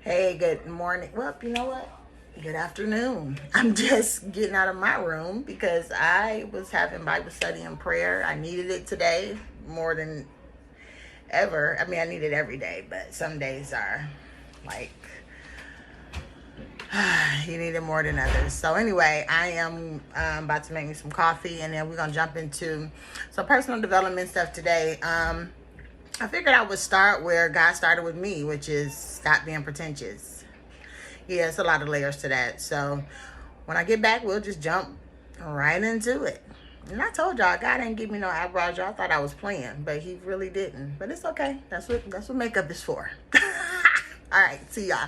Hey, good morning. Well, you know what? Good afternoon. I'm just getting out of my room because I was having Bible study and prayer. I needed it today more than ever. I mean, I need it every day, but some days are like you need it more than others. So anyway, I am about to make me some coffee, and then we're gonna jump into some personal development stuff today. I figured I would start where God started with me, which is stop being pretentious. Yeah, it's a lot of layers to that. So when I get back, we'll just jump right into it. And I told y'all, God didn't give me no eyebrows. Y'all thought I was playing, but He really didn't. But it's okay. That's what makeup is for. All right, see y'all.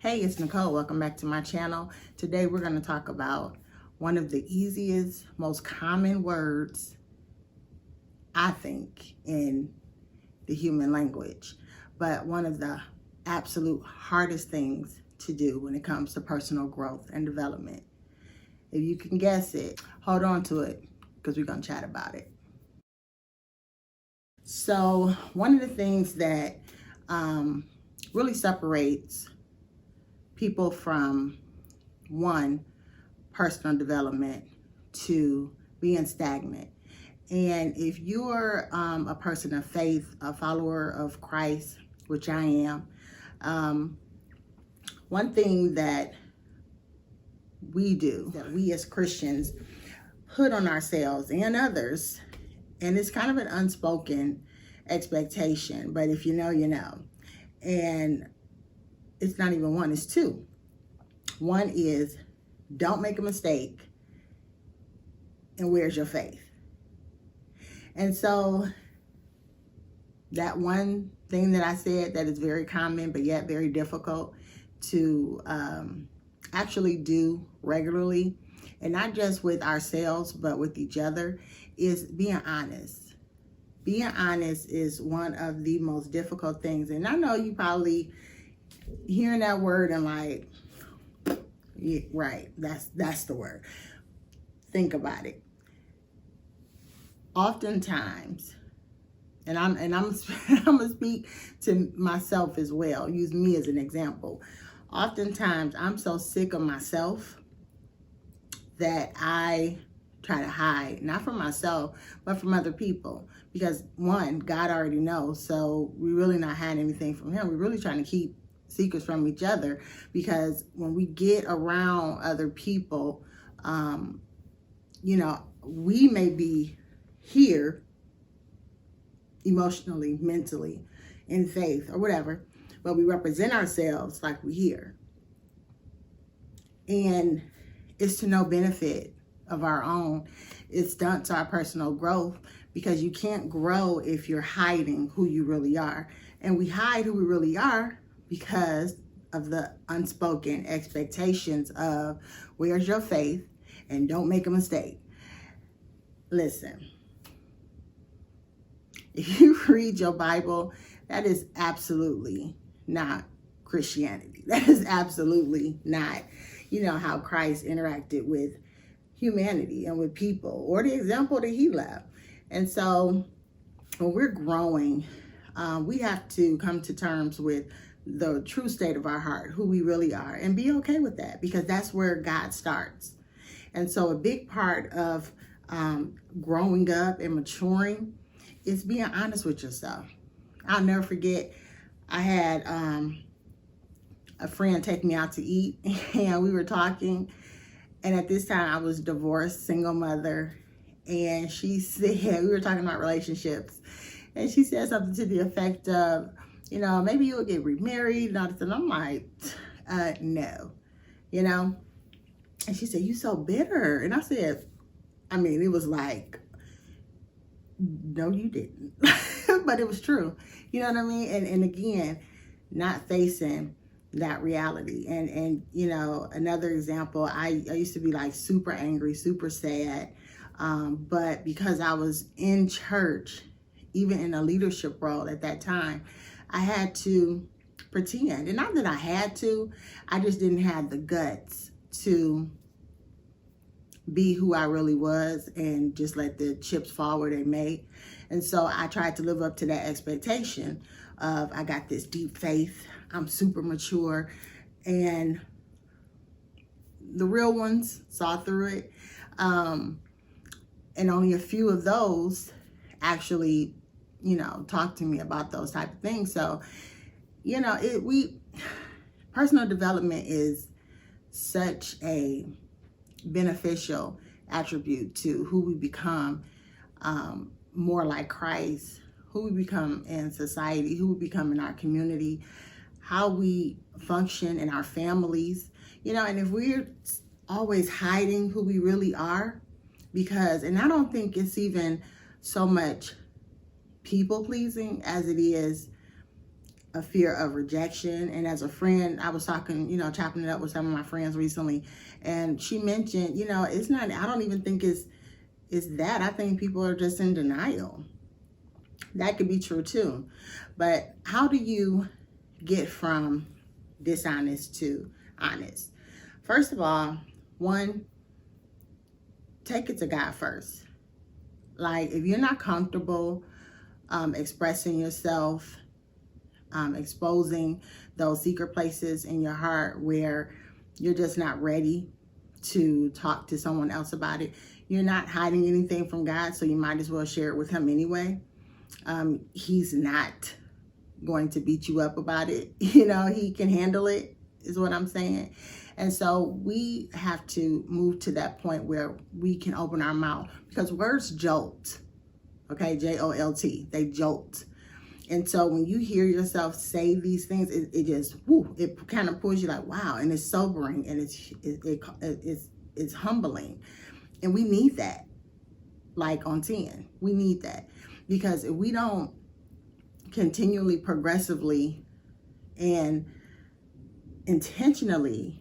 Hey, it's Nicole. Welcome back to my channel. Today we're going to talk about one of the easiest, most common words, I think, in the human language, but one of the absolute hardest things to do when it comes to personal growth and development. If you can guess it, hold on to it because we're going to chat about it. So one of the things that really separates people from one, personal development, to being stagnant. And if you're a person of faith, a follower of Christ, which I am, one thing that we do, that we as Christians put on ourselves and others, and it's kind of an unspoken expectation, but if you know, you know. And it's not even one, it's two. One is, don't make a mistake, and where's your faith? And so that one thing that I said that is very common, but yet very difficult to actually do regularly, and not just with ourselves, but with each other, is being honest. Being honest is one of the most difficult things. And I know you probably hearing that word and like, yeah, right, that's the word. Think about it. Oftentimes, and I'm I'm gonna speak to myself as well. Use me as an example. Oftentimes, I'm so sick of myself that I try to hide, not from myself, but from other people. Because one, God already knows, so we're really not hiding anything from Him. We're really trying to keep secrets from each other, because when we get around other people, we may be here emotionally, mentally, in faith or whatever, but we represent ourselves like we're here. And it's to no benefit of our own. It's done to our personal growth, because you can't grow if you're hiding who you really are. And we hide who we really are because of the unspoken expectations of where's your faith and don't make a mistake. Listen, if you read your Bible, that is absolutely not Christianity. That is absolutely not, how Christ interacted with humanity and with people, or the example that He left. And so when we're growing, we have to come to terms with the true state of our heart, who we really are, and be okay with that, because that's where God starts. And so a big part of growing up and maturing is being honest with yourself. I'll never forget, I had a friend take me out to eat, and we were talking, and at this time I was divorced, single mother, and she said, we were talking about relationships, and she said something to the effect of, maybe you'll get remarried and all this, and I'm like, no, and she said, you so bitter. And I said, it was like, no, you didn't. But it was true. You know what I mean? And again, not facing that reality. And another example, I used to be like super angry, super sad. But because I was in church, even in a leadership role at that time, I had to pretend. And not that I had to, I just didn't have the guts to be who I really was and just let the chips fall where they may. And so I tried to live up to that expectation of, I got this deep faith, I'm super mature, and the real ones saw through it. And only a few of those actually, talk to me about those type of things. So, personal development is such a beneficial attribute to who we become, more like Christ, who we become in society, who we become in our community, how we function in our families, and if we're always hiding who we really are, and I don't think it's even so much people pleasing as it is a fear of rejection. And as a friend, I was talking, chopping it up with some of my friends recently, and she mentioned, it's not, I don't even think it's that. I think people are just in denial. That could be true too. But how do you get from dishonest to honest? First of all, one, take it to God first. Like, if you're not comfortable expressing yourself, exposing those secret places in your heart where you're just not ready to talk to someone else about it, you're not hiding anything from God, so you might as well share it with him anyway. He's not going to beat you up about it. He can handle it, is what I'm saying. And so we have to move to that point where we can open our mouth, because words jolt. Okay, J-O-L-T, they jolt. And so when you hear yourself say these things, it just, it kind of pulls you like, wow, and it's sobering, and it's humbling. And we need that, like on 10. We need that, because if we don't continually, progressively, and intentionally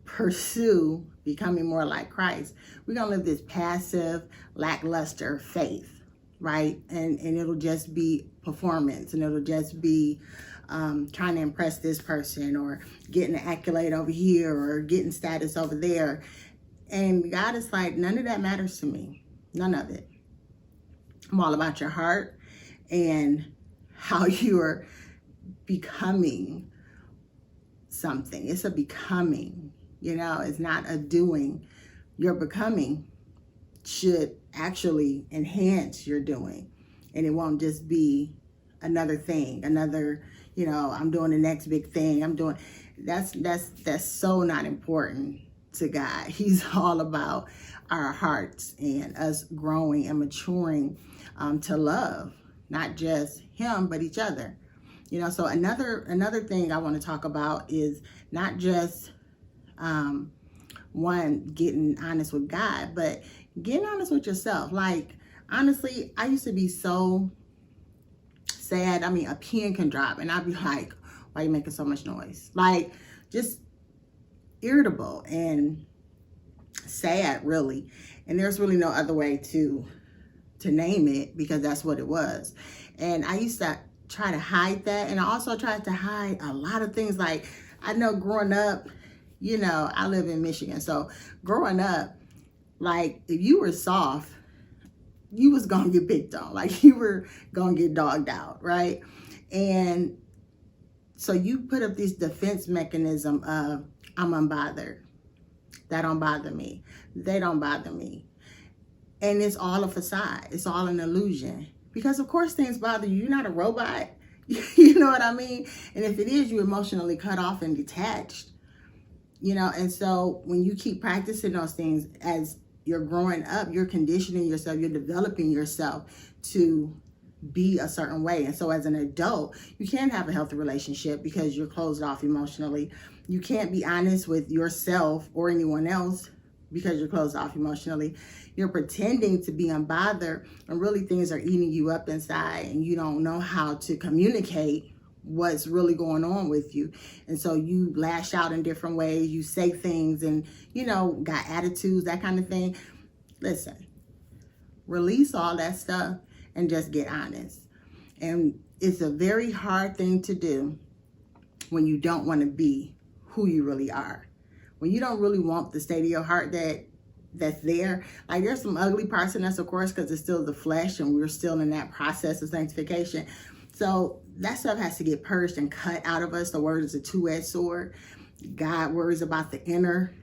pursue becoming more like Christ, we're going to live this passive, lackluster faith, right? And it'll just be performance, and it'll just be trying to impress this person, or getting an accolade over here, or getting status over there. And God is like, none of that matters to me. None of it. I'm all about your heart and how you're becoming something. It's a becoming, it's not a doing. Your becoming should actually enhance your doing, and it won't just be another thing, another, I'm doing the next big thing. That's so not important to God. He's all about our hearts and us growing and maturing to love, not just him, but each other. So another thing I want to talk about is not just one, getting honest with God, but getting honest with yourself. Like, honestly, I used to be so sad. I mean, a pen can drop and I'd be like, why are you making so much noise? Like, just irritable and sad, really. And there's really no other way to name it, because that's what it was. And I used to try to hide that. And I also tried to hide a lot of things. Like, I know growing up, I live in Michigan. So growing up, like, if you were soft, you was going to get picked on. Like, you were going to get dogged out, right? And so you put up this defense mechanism of, I'm unbothered. That don't bother me. They don't bother me. And it's all a facade. It's all an illusion. Because of course things bother you. You're not a robot. You know what I mean? And if it is, you're emotionally cut off and detached. And so when you keep practicing those things as you're growing up, you're conditioning yourself, you're developing yourself to be a certain way. And so as an adult, you can't have a healthy relationship because you're closed off emotionally. You can't be honest with yourself or anyone else because you're closed off emotionally. You're pretending to be unbothered, and really things are eating you up inside, and you don't know how to communicate what's really going on with you. And so you lash out in different ways. You say things and, got attitudes, that kind of thing. Listen, release all that stuff and just get honest. And it's a very hard thing to do when you don't want to be who you really are, when you don't really want the state of your heart that's there. Like, there's some ugly parts in us, of course, because it's still the flesh and we're still in that process of sanctification. So that stuff has to get purged and cut out of us. The word is a two-edged sword. God worries about the inner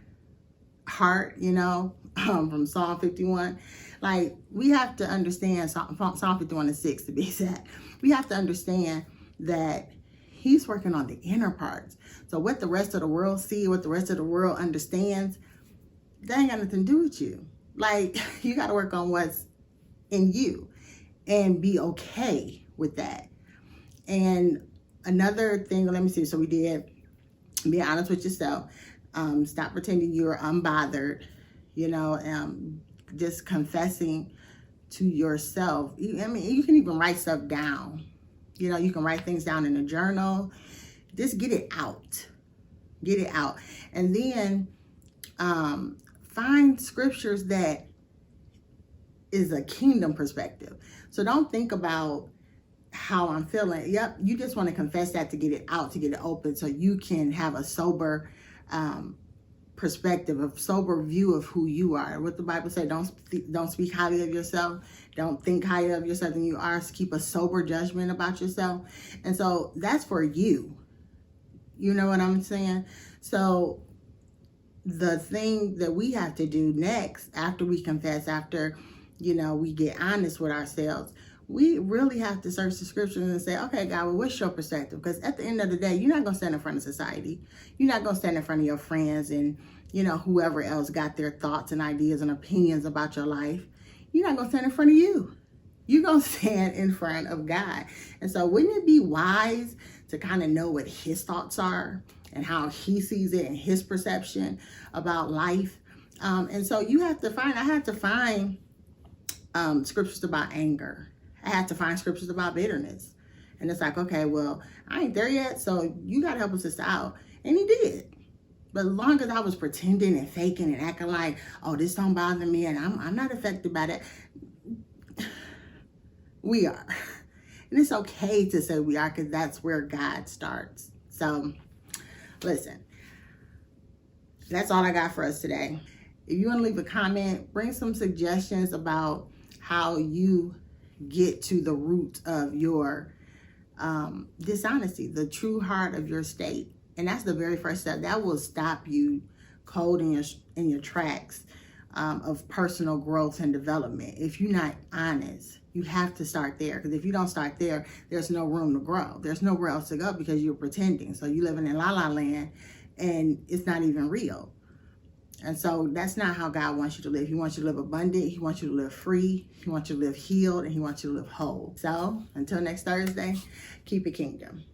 heart, from Psalm 51. Like, we have to understand, Psalm 51:6 to be exact. We have to understand that he's working on the inner parts. So what the rest of the world see, what the rest of the world understands, that ain't got nothing to do with you. Like, you got to work on what's in you and be okay with that. And another thing, let me see. So we did be honest with yourself. Stop pretending you're unbothered, just confessing to yourself. I mean, you can even write stuff down. You can write things down in a journal. Just get it out. Get it out. And then find scriptures that is a kingdom perspective. So don't think about how I'm feeling. Yep, you just want to confess that to get it out, to get it open, so you can have a sober perspective, a sober view of who you are. What the Bible says, don't speak highly of yourself. Don't think higher of yourself than you are. So keep a sober judgment about yourself. And so that's for you. You know what I'm saying? So the thing that we have to do next, after we confess, after, we get honest with ourselves, we really have to search the scriptures and say, okay, God, well, what's your perspective? Because at the end of the day, you're not going to stand in front of society. You're not going to stand in front of your friends and, whoever else got their thoughts and ideas and opinions about your life. You're not going to stand in front of you. You're going to stand in front of God. And so wouldn't it be wise to kind of know what his thoughts are and how he sees it and his perception about life? And so I had to find scriptures about anger. I had to find scriptures about bitterness. And it's like, okay, well, I ain't there yet, so you got to help us this out. And he did. But as long as I was pretending and faking and acting like, oh, this don't bother me and I'm not affected by that, we are. And it's okay to say we are, because that's where God starts. So, listen, that's all I got for us today. If you want to leave a comment, bring some suggestions about how you get to the root of your dishonesty, the true heart of your state. And that's the very first step. That will stop you cold in your tracks of personal growth and development. If you're not honest, you have to start there. Because if you don't start there, there's no room to grow. There's nowhere else to go because you're pretending. So you're living in la-la land and it's not even real. And so that's not how God wants you to live. He wants you to live abundant. He wants you to live free. He wants you to live healed. And he wants you to live whole. So until next Thursday, keep it kingdom.